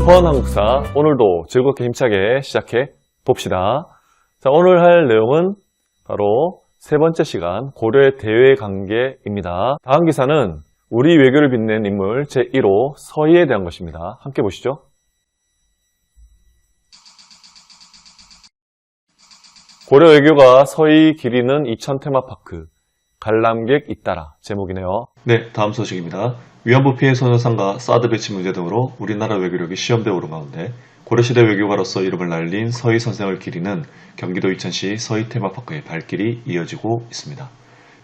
서원한국사 오늘도 즐겁게 힘차게 시작해 봅시다. 자, 오늘 할 내용은 바로 세 번째 시간 고려의 대외관계입니다. 다음 기사는 우리 외교를 빛낸 인물 제1호 서희에 대한 것입니다. 함께 보시죠. 고려 외교가 서희 기리는 이천 테마파크 관람객 잇따라 제목이네요. 네, 다음 소식입니다. 위안부 피해 소녀상과 사드 배치 문제 등으로 우리나라 외교력이 시험대에 오른 가운데 고려시대 외교가로서 이름을 날린 서희 선생을 기리는 경기도 이천시 서희 테마파크의 발길이 이어지고 있습니다.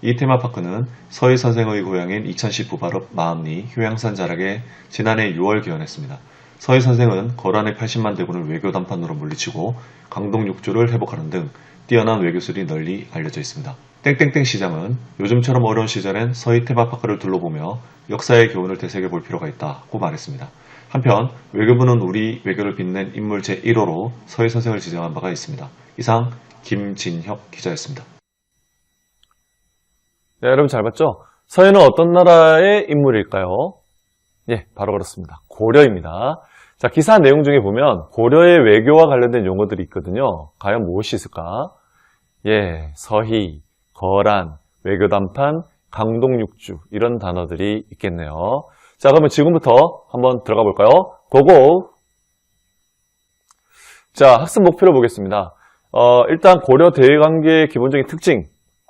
이 테마파크는 서희 선생의 고향인 이천시 부발읍 마암리 효양산 자락에 지난해 6월 개원했습니다. 서희 선생은 거란의 80만 대군을 외교 단판으로 물리치고 강동 육주를 회복하는 등 뛰어난 외교술이 널리 알려져 있습니다. 땡땡땡 시장은 요즘처럼 어려운 시절엔 서희 테마파크를 둘러보며 역사의 교훈을 되새겨볼 필요가 있다고 말했습니다. 한편 외교부는 우리 외교를 빛낸 인물 제1호로 서희 선생을 지정한 바가 있습니다. 이상 김진혁 기자였습니다. 네, 여러분 잘 봤죠? 서희는 어떤 나라의 인물일까요? 예, 바로 그렇습니다. 고려입니다. 자, 기사 내용 중에 보면 고려의 외교와 관련된 용어들이 있거든요. 과연 무엇이 있을까? 예, 서희, 거란, 외교단판, 강동육주 이런 단어들이 있겠네요. 자, 그러면 지금부터 한번 들어가 볼까요? 고고! 자, 학습 목표를 보겠습니다. 일단 고려 대외관계의 기본적인 특징,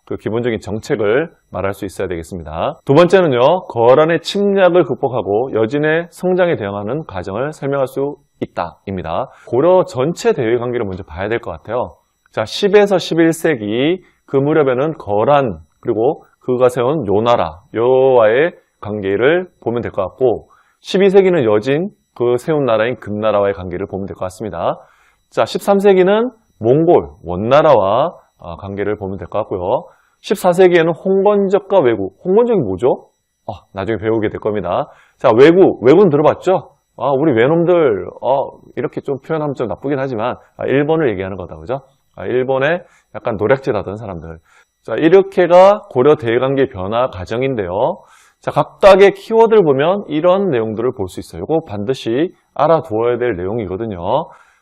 그 기본적인 정책을 말할 수 있어야 되겠습니다. 두 번째는요, 거란의 침략을 극복하고 여진의 성장에 대응하는 과정을 설명할 수 있다입니다. 고려 전체 대외관계를 먼저 봐야 될 것 같아요. 자, 10에서 11세기 그 무렵에는 거란 그리고 그가 세운 요나라, 요와의 관계를 보면 될 것 같고 12세기는 여진, 그 세운 나라인 금나라와의 관계를 보면 될 것 같습니다. 자, 13세기는 몽골, 원나라와 관계를 보면 될 것 같고요. 14세기에는 홍건적과 왜구, 홍건적이 뭐죠? 나중에 배우게 될 겁니다. 자, 왜구는 들어봤죠? 우리 외놈들, 이렇게 좀 표현하면 좀 나쁘긴 하지만, 일본을 얘기하는 거다, 그죠? 일본에 약간 노략질 하던 사람들. 자, 이렇게가 고려 대외관계 변화 과정인데요. 자, 각각의 키워드를 보면 이런 내용들을 볼 수 있어요. 이거 반드시 알아두어야 될 내용이거든요.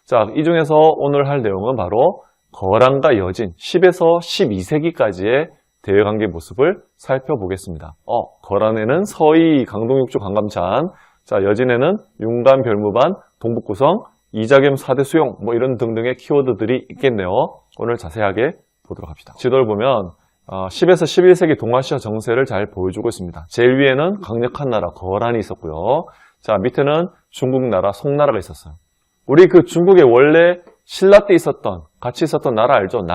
자, 이 중에서 오늘 할 내용은 바로 거란과 여진, 10에서 12세기까지의 대외관계 모습을 살펴보겠습니다. 거란에는 서희, 강동육주, 강감찬, 자, 여진에는 윤관, 별무반, 동북구성, 이자겸, 사대 수용, 뭐 이런 등등의 키워드들이 있겠네요. 오늘 자세하게 보도록 합시다. 지도를 보면 10에서 11세기 동아시아 정세를 잘 보여주고 있습니다. 제일 위에는 강력한 나라 거란이 있었고요. 자, 밑에는 중국 나라 송나라가 있었어요. 우리 그 중국에 원래 신라 때 같이 있었던 나라 알죠?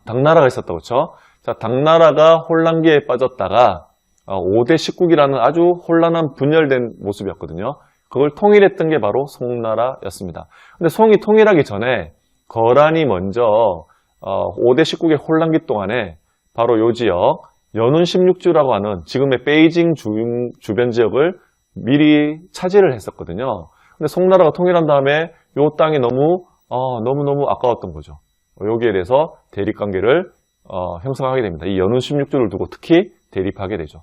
당나라가 있었다고, 그렇죠? 자, 당나라가 혼란기에 빠졌다가 5대 19기라는 아주 혼란한 분열된 모습이었거든요. 그걸 통일했던 게 바로 송나라였습니다. 근데 송이 통일하기 전에 거란이 먼저 5대 19개 혼란기 동안에 바로 요 지역 연운 16주라고 하는 지금의 베이징 주변 지역을 미리 차지를 했었거든요. 근데 송나라가 통일한 다음에 요 땅이 너무너무 아까웠던 거죠. 여기에 대해서 대립관계를 형성하게 됩니다. 이 연운 16주를 두고 특히 대립하게 되죠.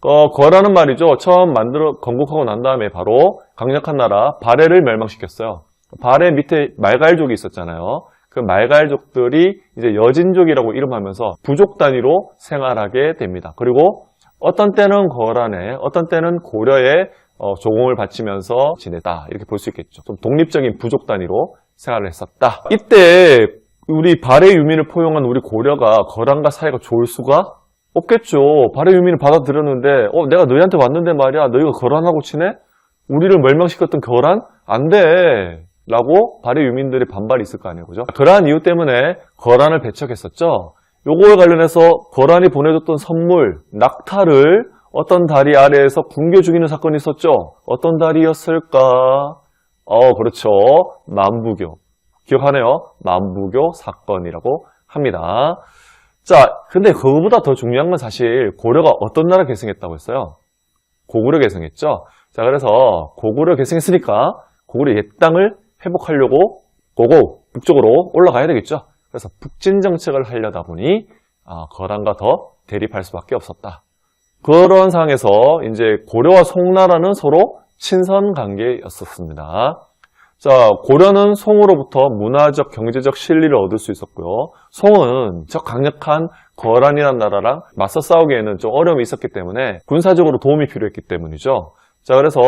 거라는 말이죠. 처음 건국하고 난 다음에 바로 강력한 나라 발해를 멸망시켰어요. 발해 밑에 말갈족이 있었잖아요. 그 말갈족들이 이제 여진족이라고 이름하면서 부족 단위로 생활하게 됩니다. 그리고 어떤 때는 거란에, 어떤 때는 고려에 조공을 바치면서 지냈다. 이렇게 볼 수 있겠죠. 좀 독립적인 부족 단위로 생활을 했었다. 이때 우리 발해 유민을 포용한 우리 고려가 거란과 사이가 좋을 수가 없겠죠. 발해 유민을 받아들였는데 내가 너희한테 왔는데 말이야. 너희가 거란하고 친해? 우리를 멸망시켰던 거란? 안 돼. 라고 발해 유민들의 반발이 있을 거 아니에요. 그죠? 그러한 이유 때문에 거란을 배척했었죠. 요거에 관련해서 거란이 보내줬던 선물, 낙타를 어떤 다리 아래에서 굶겨 죽이는 사건이 있었죠. 어떤 다리였을까? 그렇죠. 만부교. 기억하네요. 만부교 사건이라고 합니다. 자, 근데 그거보다 더 중요한 건 사실 고려가 어떤 나라 계승했다고 했어요? 고구려 계승했죠. 자, 그래서 고구려 계승했으니까 고구려 옛 땅을 회복하려고 북쪽으로 올라가야 되겠죠. 그래서 북진 정책을 하려다 보니 거란과 더 대립할 수밖에 없었다. 그런 상황에서 이제 고려와 송나라는 서로 친선 관계였었습니다. 자, 고려는 송으로부터 문화적, 경제적 실리를 얻을 수 있었고요. 송은 저 강력한 거란이라는 나라랑 맞서 싸우기에는 좀 어려움이 있었기 때문에 군사적으로 도움이 필요했기 때문이죠. 자, 그래서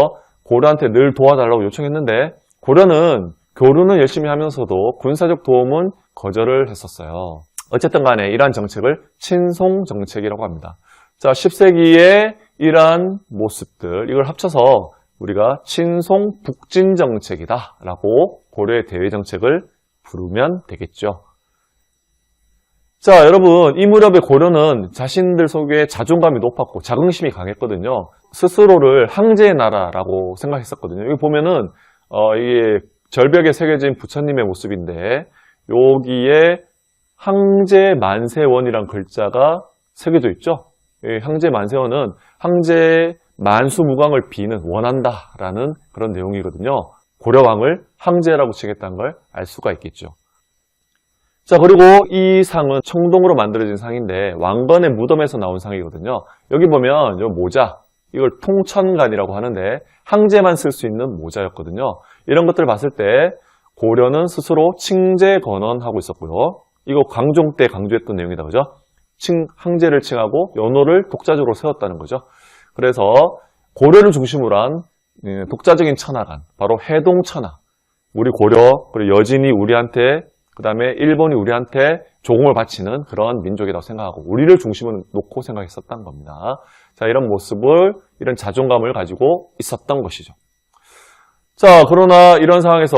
고려한테 늘 도와달라고 요청했는데 고려는 교류는 열심히 하면서도 군사적 도움은 거절을 했었어요. 어쨌든 간에 이러한 정책을 친송 정책이라고 합니다. 자, 10세기의 이러한 모습들, 이걸 합쳐서 우리가 친송 북진 정책이다 라고 고려의 대외 정책을 부르면 되겠죠. 자, 여러분, 이 무렵의 고려는 자신들 속에 자존감이 높았고 자긍심이 강했거든요. 스스로를 황제의 나라라고 생각했었거든요. 여기 보면은 이게 절벽에 새겨진 부처님의 모습인데 여기에 황제 만세원이란 글자가 새겨져 있죠. 이 황제 만세원은 황제 만수무강을 비는 원한다라는 그런 내용이거든요. 고려왕을 황제라고 치겠다는 걸 알 수가 있겠죠. 자, 그리고 이 상은 청동으로 만들어진 상인데 왕건의 무덤에서 나온 상이거든요. 여기 보면 이 모자, 이걸 통천관이라고 하는데 황제만 쓸 수 있는 모자였거든요. 이런 것들을 봤을 때 고려는 스스로 칭제건언하고 있었고요. 이거 광종 때 강조했던 내용이다, 그죠? 황제를 칭하고 연호를 독자적으로 세웠다는 거죠. 그래서 고려를 중심으로 한 독자적인 천하관, 바로 해동천하. 우리 고려, 그리고 여진이 우리한테, 그 다음에 일본이 우리한테 조공을 바치는 그런 민족이라고 생각하고 우리를 중심으로 놓고 생각했었던 겁니다. 자, 이런 모습을, 이런 자존감을 가지고 있었던 것이죠. 자, 그러나 이런 상황에서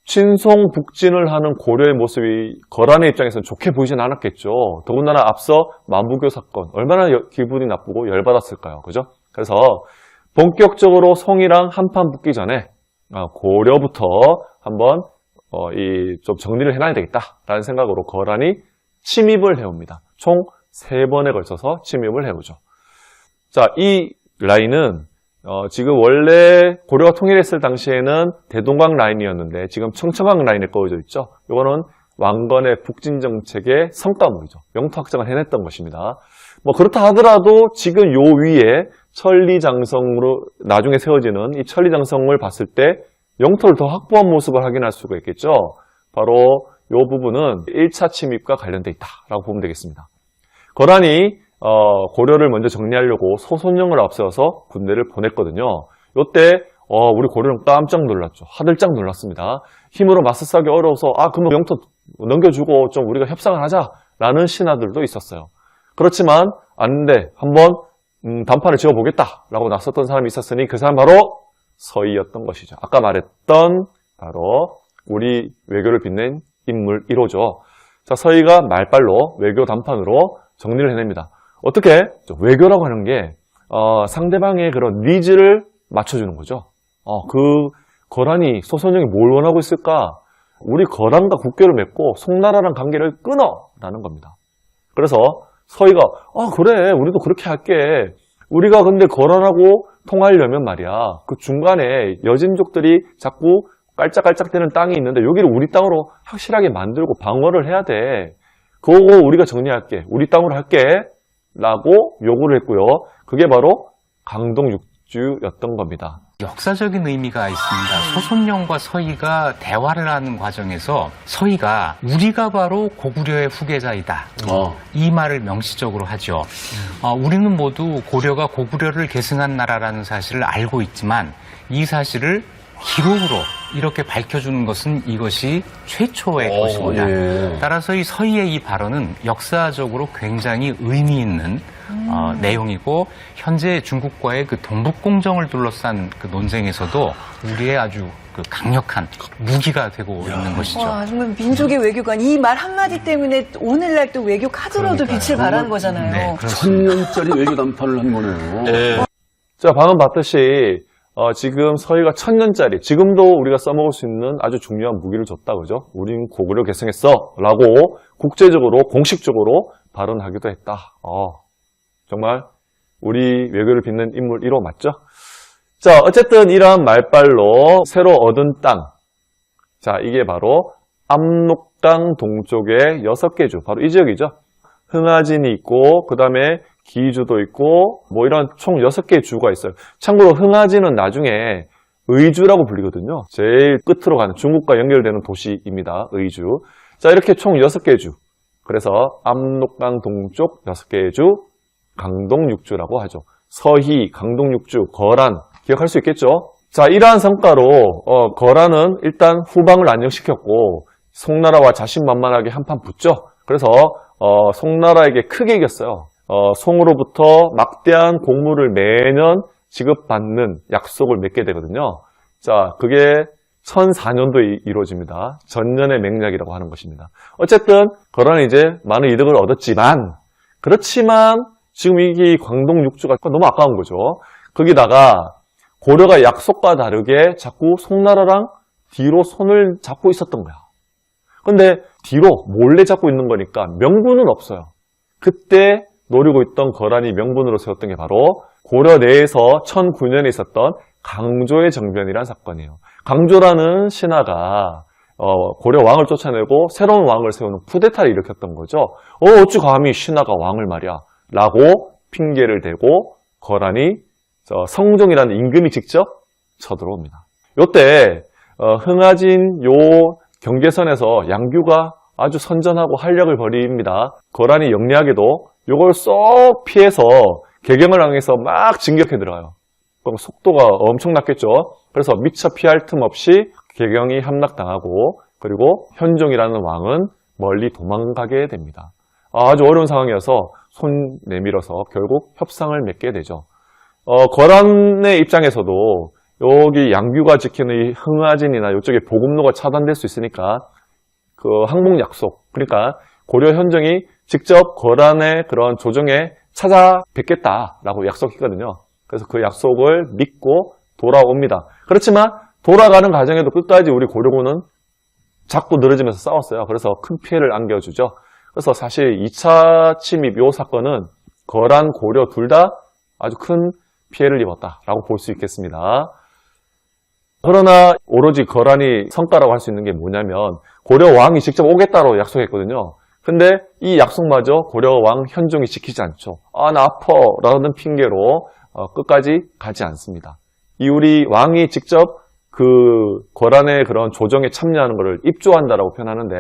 친송 북진을 하는 고려의 모습이 거란의 입장에서는 좋게 보이진 않았겠죠. 더군다나 앞서 만부교 사건, 얼마나 기분이 나쁘고 열받았을까요? 그죠? 그래서 본격적으로 송이랑 한판 붙기 전에 고려부터 한번 좀 정리를 해놔야 되겠다라는 생각으로 거란이 침입을 해옵니다. 총 3번에 걸쳐서 침입을 해오죠. 자, 이 라인은 지금 원래 고려가 통일했을 당시에는 대동강 라인이었는데 지금 청천강 라인에 꺼져 있죠. 이거는 왕건의 북진 정책의 성과물이죠. 영토 확장을 해냈던 것입니다. 뭐 그렇다 하더라도 지금 요 위에 천리장성으로 나중에 세워지는 이 천리장성을 봤을 때 영토를 더 확보한 모습을 확인할 수가 있겠죠. 바로 이 부분은 1차 침입과 관련돼 있다라고 보면 되겠습니다. 거란이 고려를 먼저 정리하려고 소손영을 앞세워서 군대를 보냈거든요. 이때 우리 고려는 깜짝 놀랐죠. 화들짝 놀랐습니다. 힘으로 맞서싸기 어려워서 그럼 영토 넘겨주고 좀 우리가 협상을 하자라는 신하들도 있었어요. 그렇지만 안 돼. 한번 단판을 지어보겠다라고 나섰던 사람이 있었으니 그 사람 바로 서희였던 것이죠. 아까 말했던 바로 우리 외교를 빛낸 인물 1호죠. 자, 서희가 말빨로 외교 단판으로 정리를 해냅니다. 어떻게? 외교라고 하는 게 상대방의 그런 니즈를 맞춰주는 거죠. 그 거란이 소선영이 뭘 원하고 있을까? 우리 거란과 국교를 맺고 송나라랑 관계를 끊어라는 겁니다. 그래서 서희가 그래 우리도 그렇게 할게. 우리가 근데 거란하고 통하려면 말이야 그 중간에 여진족들이 자꾸 깔짝깔짝대는 땅이 있는데 여기를 우리 땅으로 확실하게 만들고 방어를 해야 돼. 그거 우리가 정리할게. 우리 땅으로 할게. 라고 요구를 했고요. 그게 바로 강동육주였던 겁니다. 역사적인 의미가 있습니다. 소손영과 서희가 대화를 하는 과정에서 서희가 우리가 바로 고구려의 후계자이다. 이 말을 명시적으로 하죠. 우리는 모두 고려가 고구려를 계승한 나라라는 사실을 알고 있지만 이 사실을 기록으로 이렇게 밝혀주는 것은 이것이 최초의 것입니다. 예. 따라서 이 서희의 이 발언은 역사적으로 굉장히 의미 있는 내용이고 현재 중국과의 그 동북공정을 둘러싼 그 논쟁에서도 우리의 아주 그 강력한 무기가 되고 있는 것이죠. 와, 정말 민족의 외교가 이 말 한마디 때문에 오늘날 또 외교 카드로도 빛을 발하는 거잖아요. 네, 그렇습니다. 1000년짜리 외교 단판을 한 거네요. 네. 자, 방금 봤듯이 지금 서희가 1000년짜리, 지금도 우리가 써먹을 수 있는 아주 중요한 무기를 줬다, 그죠? 우린 고구려 계승했어. 라고 국제적으로, 공식적으로 발언하기도 했다. 정말 우리 외교를 빛낸 인물 1호 맞죠? 자, 어쨌든 이러한 말빨로 새로 얻은 땅. 자, 이게 바로 압록강 동쪽의 6개 주, 바로 이 지역이죠. 흥하진이 있고 그 다음에 기주도 있고 뭐 이런 총 6개의 주가 있어요. 참고로 흥하진은 나중에 의주라고 불리거든요. 제일 끝으로 가는 중국과 연결되는 도시입니다. 의주. 자, 이렇게 총 6개의 주. 그래서 압록강 동쪽 6개의 주, 강동 6주라고 하죠. 서희, 강동 6주, 거란 기억할 수 있겠죠? 자, 이러한 성과로 거란은 일단 후방을 안정시켰고 송나라와 자신만만하게 한판 붙죠. 그래서 송나라에게 크게 이겼어요. 송으로부터 막대한 공물을 매년 지급받는 약속을 맺게 되거든요. 자, 그게 1004년도에 이루어집니다. 전년의 맹약이라고 하는 것입니다. 어쨌든 거란은 이제 많은 이득을 얻었지만 그렇지만 지금 이게 광동 6주가 너무 아까운 거죠. 거기다가 고려가 약속과 다르게 자꾸 송나라랑 뒤로 손을 잡고 있었던 거야. 근데 뒤로 몰래 잡고 있는 거니까 명분은 없어요. 그때 노리고 있던 거란이 명분으로 세웠던 게 바로 고려 내에서 1009년에 있었던 강조의 정변이라는 사건이에요. 강조라는 신하가 고려 왕을 쫓아내고 새로운 왕을 세우는 쿠데타를 일으켰던 거죠. 어찌 감히 신하가 왕을 말이야 라고 핑계를 대고 거란이 성종이라는 임금이 직접 쳐들어옵니다. 요때 흥하진 요 경계선에서 양규가 아주 선전하고 활약을 벌입니다. 거란이 영리하게도 요걸 쏙 피해서 개경을 향해서 막 진격해 들어가요. 그럼 속도가 엄청났겠죠. 그래서 미처 피할 틈 없이 개경이 함락당하고 그리고 현종이라는 왕은 멀리 도망가게 됩니다. 아주 어려운 상황이어서 손 내밀어서 결국 협상을 맺게 되죠. 거란의 입장에서도 여기 양규가 지키는 이 흥하진이나 이쪽에 보급로가 차단될 수 있으니까 그 항복 약속, 그러니까 고려 현정이 직접 거란의 그런 조정에 찾아뵙겠다라고 약속했거든요. 그래서 그 약속을 믿고 돌아옵니다. 그렇지만 돌아가는 과정에도 끝까지 우리 고려군은 자꾸 늘어지면서 싸웠어요. 그래서 큰 피해를 안겨주죠. 그래서 사실 2차 침입 이 사건은 거란, 고려 둘 다 아주 큰 피해를 입었다라고 볼 수 있겠습니다. 그러나 오로지 거란이 성과라고 할 수 있는 게 뭐냐면 고려 왕이 직접 오겠다고 약속했거든요. 근데 이 약속마저 고려 왕 현종이 지키지 않죠. 나 아파 라는 핑계로 끝까지 가지 않습니다. 이 우리 왕이 직접 그 거란의 그런 조정에 참여하는 것을 입조한다라고 표현하는데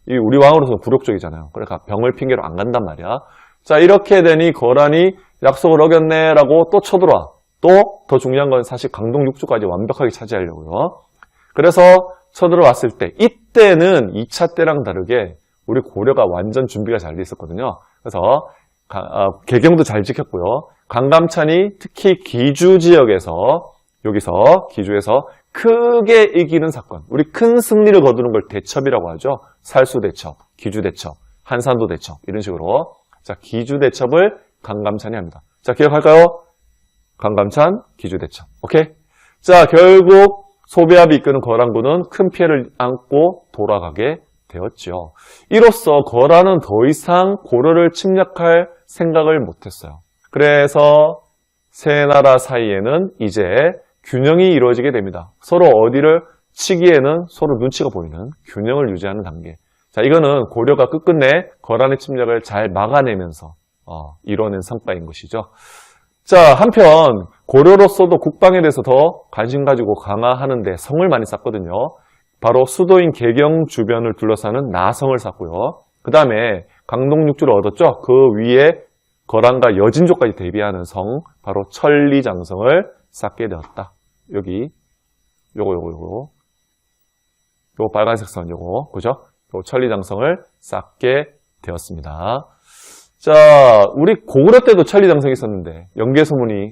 이 우리 왕으로서는 굴욕적이잖아요. 그러니까 병을 핑계로 안 간단 말이야. 자, 이렇게 되니 거란이 약속을 어겼네라고 또 쳐들어와. 또 더 중요한 건 사실 강동 6주까지 완벽하게 차지하려고요. 그래서 쳐들어왔을 때 이때는 2차 때랑 다르게 우리 고려가 완전 준비가 잘 돼 있었거든요. 그래서 개경도 잘 지켰고요. 강감찬이 특히 기주 지역에서 여기서 기주에서 크게 이기는 사건, 우리 큰 승리를 거두는 걸 대첩이라고 하죠. 살수 대첩, 기주 대첩, 한산도 대첩 이런 식으로. 자, 기주 대첩을 강감찬이 합니다. 자, 기억할까요? 강감찬, 기주 대첩. 오케이? 자, 결국 소배합이 이끄는 거란군은 큰 피해를 안고 돌아가게 되었죠. 이로써 거란은 더 이상 고려를 침략할 생각을 못했어요. 그래서 세 나라 사이에는 이제 균형이 이루어지게 됩니다. 서로 어디를 치기에는 서로 눈치가 보이는 균형을 유지하는 단계. 자, 이거는 고려가 끝끝내 거란의 침략을 잘 막아내면서 이뤄낸 성과인 것이죠. 자, 한편 고려로서도 국방에 대해서 더 관심 가지고 강화하는데 성을 많이 쌓거든요. 바로 수도인 개경 주변을 둘러싸는 나성을 쌓고요. 그 다음에 강동 6주를 얻었죠. 그 위에 거란과 여진족까지 대비하는 성, 바로 천리장성을 쌓게 되었다. 여기 요거 빨간색 선 요거 그죠? 요 천리장성을 쌓게 되었습니다. 자, 우리 고구려 때도 천리장성이 있었는데 연개소문이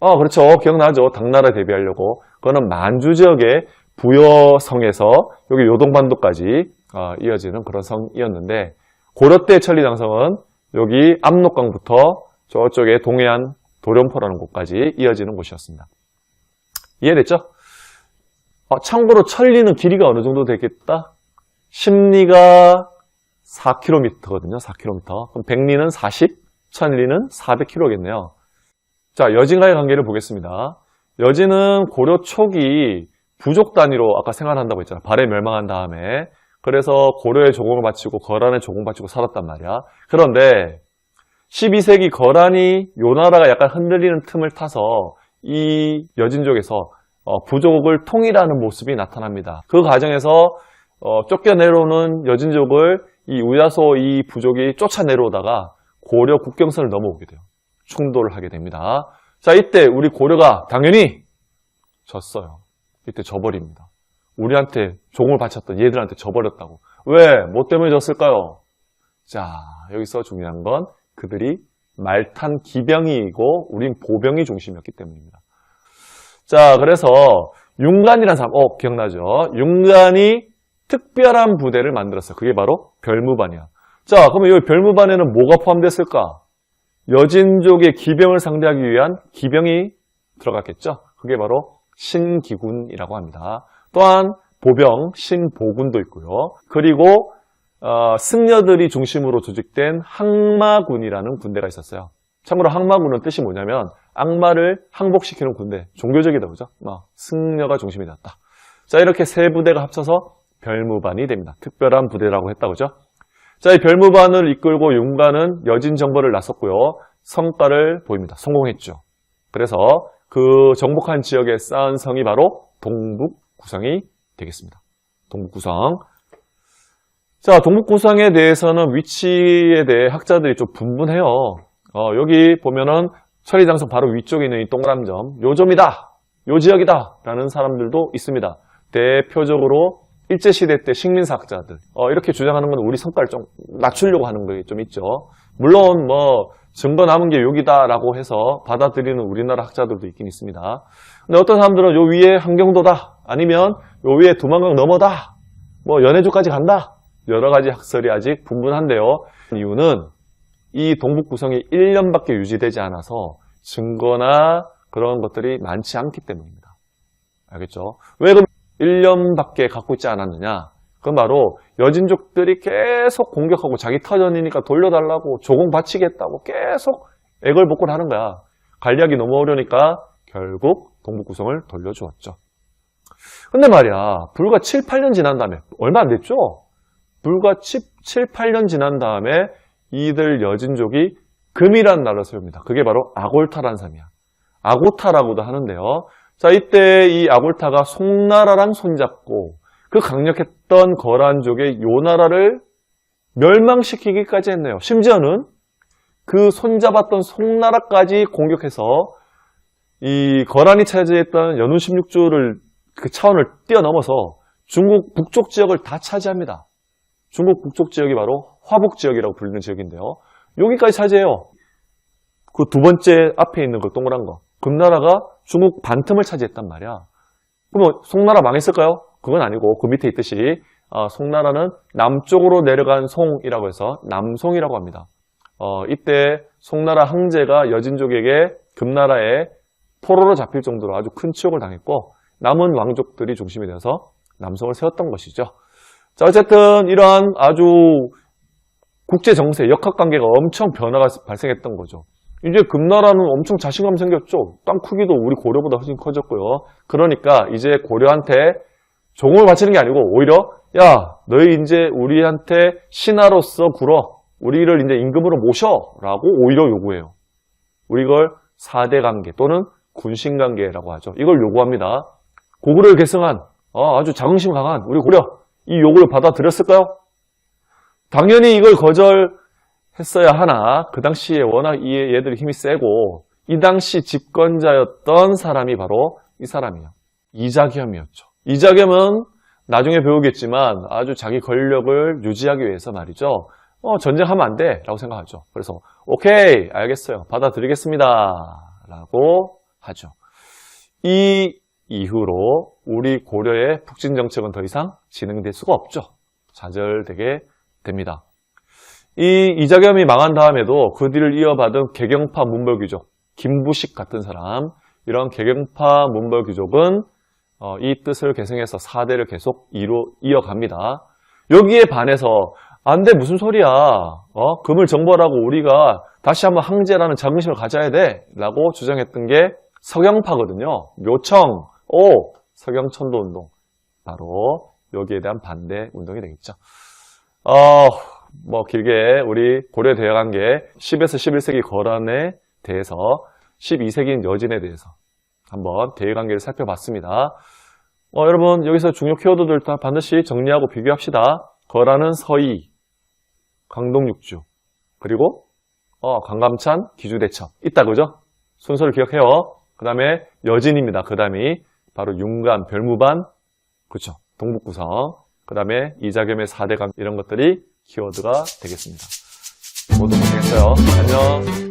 그렇죠. 기억나죠? 당나라 대비하려고. 그거는 만주 지역의 부여성에서 여기 요동반도까지 이어지는 그런 성이었는데 고려 때 천리장성은 여기 압록강부터 저쪽에 동해안 도련포라는 곳까지 이어지는 곳이었습니다. 이해됐죠? 참고로 천리는 길이가 어느 정도 되겠다? 십리가 4km거든요. 4km. 그럼 백리는 40, 천리는 400km겠네요. 자, 여진과의 관계를 보겠습니다. 여진은 고려 초기 부족 단위로 아까 생활한다고 했잖아요. 발해 멸망한 다음에 그래서 고려에 조공을 바치고 거란에 조공 바치고 살았단 말이야. 그런데 12세기 거란이 요 나라가 약간 흔들리는 틈을 타서 이 여진족에서 부족을 통일하는 모습이 나타납니다. 그 과정에서 쫓겨내려오는 여진족을 이 우야소 이 부족이 쫓아내려오다가 고려 국경선을 넘어오게 돼요. 충돌을 하게 됩니다. 자, 이때 우리 고려가 당연히 졌어요. 이때 져버립니다. 우리한테 종을 바쳤던 얘들한테 져버렸다고. 왜? 뭐 때문에 졌을까요? 자, 여기서 중요한 건 그들이 말탄 기병이고 우린 보병이 중심이었기 때문입니다. 자, 그래서 윤관이라는 사람, 기억나죠? 윤관이 특별한 부대를 만들었어요. 그게 바로 별무반이야. 자, 그러면 여기 별무반에는 뭐가 포함됐을까? 여진족의 기병을 상대하기 위한 기병이 들어갔겠죠? 그게 바로 신기군이라고 합니다. 또한 보병, 신보군도 있고요. 그리고 승려들이 중심으로 조직된 항마군이라는 군대가 있었어요. 참고로 항마군은 뜻이 뭐냐면 악마를 항복시키는 군대, 종교적이다 그죠? 승려가 중심이 됐다. 자, 이렇게 세 부대가 합쳐서 별무반이 됩니다. 특별한 부대라고 했다 그죠? 자, 이 별무반을 이끌고 윤관은 여진 정벌을 나섰고요. 성과를 보입니다. 성공했죠. 그래서 그 정복한 지역에 쌓은 성이 바로 동북구성이 되겠습니다. 동북구성. 자, 동북구성에 대해서는 위치에 대해 학자들이 좀 분분해요. 여기 보면은 천리장성 바로 위쪽에 있는 이 동그란 점, 요 점이다, 요 지역이다 라는 사람들도 있습니다. 대표적으로 일제시대 때 식민사학자들 이렇게 주장하는 건 우리 성과를 좀 낮추려고 하는 게 좀 있죠. 물론 뭐 증거 남은 게 여기다라고 해서 받아들이는 우리나라 학자들도 있긴 있습니다. 근데 어떤 사람들은 요 위에 한경도다, 아니면 요 위에 두만강 너머다, 뭐 연해주까지 간다, 여러 가지 학설이 아직 분분한데요. 이유는 이 동북구성이 1년밖에 유지되지 않아서 증거나 그런 것들이 많지 않기 때문입니다. 알겠죠? 왜 그럼 1년밖에 갖고 있지 않았느냐? 그건 바로 여진족들이 계속 공격하고 자기 터전이니까 돌려달라고 조공 바치겠다고 계속 애걸복걸 하는 거야. 관리하기 너무 어려우니까 결국 동북구성을 돌려주었죠. 근데 말이야, 불과 7, 8년 지난 다음에, 얼마 안 됐죠? 불과 7, 8년 지난 다음에 이들 여진족이 금이라는 나라를 세웁니다. 그게 바로 아골타라는 섬이야. 아고타라고도 하는데요. 자, 이때 이 아골타가 송나라랑 손잡고 그 강력했던 거란족의 요 나라를 멸망시키기까지 했네요. 심지어는 그 손잡았던 송나라까지 공격해서 이 거란이 차지했던 연운 16주를 그 차원을 뛰어넘어서 중국 북쪽 지역을 다 차지합니다. 중국 북쪽 지역이 바로 화북 지역이라고 불리는 지역인데요. 여기까지 차지해요. 그 두 번째 앞에 있는 그 동그란 거. 금나라가 중국 반틈을 차지했단 말이야. 그러면 송나라 망했을까요? 그건 아니고 그 밑에 있듯이 송나라는 남쪽으로 내려간 송이라고 해서 남송이라고 합니다. 이때 송나라 황제가 여진족에게 금나라에 포로로 잡힐 정도로 아주 큰 치욕을 당했고 남은 왕족들이 중심이 되어서 남송을 세웠던 것이죠. 자, 어쨌든 이러한 아주 국제 정세, 역학관계가 엄청 변화가 발생했던 거죠. 이제 금나라는 엄청 자신감 생겼죠. 땅 크기도 우리 고려보다 훨씬 커졌고요. 그러니까 이제 고려한테 종을 바치는 게 아니고 오히려 야, 너희 이제 우리한테 신하로서 굴어. 우리를 이제 임금으로 모셔라고 오히려 요구해요. 우리 이걸 4대 관계 또는 군신 관계라고 하죠. 이걸 요구합니다. 고구려를 계승한 아주 자긍심 강한 우리 고려, 이 요구를 받아들였을까요? 당연히 이걸 거절했어야 하나 그 당시에 워낙 얘들이 힘이 세고 이 당시 집권자였던 사람이 바로 이 사람이에요. 이자겸이었죠. 이자겸은 나중에 배우겠지만 아주 자기 권력을 유지하기 위해서 말이죠. 전쟁하면 안 돼 라고 생각하죠. 그래서 오케이 알겠어요. 받아들이겠습니다 라고 하죠. 이 이후로 우리 고려의 북진 정책은 더 이상 진행될 수가 없죠. 좌절되게 됩니다. 이 이자겸이 망한 다음에도 그 뒤를 이어받은 개경파 문벌귀족, 김부식 같은 사람, 이런 개경파 문벌귀족은 이 뜻을 계승해서 4대를 계속 이어갑니다. 여기에 반해서 안 돼, 무슨 소리야. 금을 정벌하고 우리가 다시 한번 황제라는 자긍심을 가져야 돼 라고 주장했던 게 서경파거든요. 묘청, 서경천도운동. 바로 여기에 대한 반대 운동이 되겠죠. 뭐 길게 우리 고려 대항계 10에서 11세기 거란에 대해서 12세기인 여진에 대해서 한번 대외관계를 살펴봤습니다. 여러분 여기서 중요 키워드들 다 반드시 정리하고 비교합시다. 거란은 서희, 강동육주, 그리고 강감찬, 기주대첩 있다 그죠? 순서를 기억해요. 그 다음에 여진입니다. 그 다음이 바로 윤간, 별무반, 그렇죠? 동북구성, 그 다음에 이자겸의 4대강 이런 것들이 키워드가 되겠습니다. 모두 고생했어요. 안녕.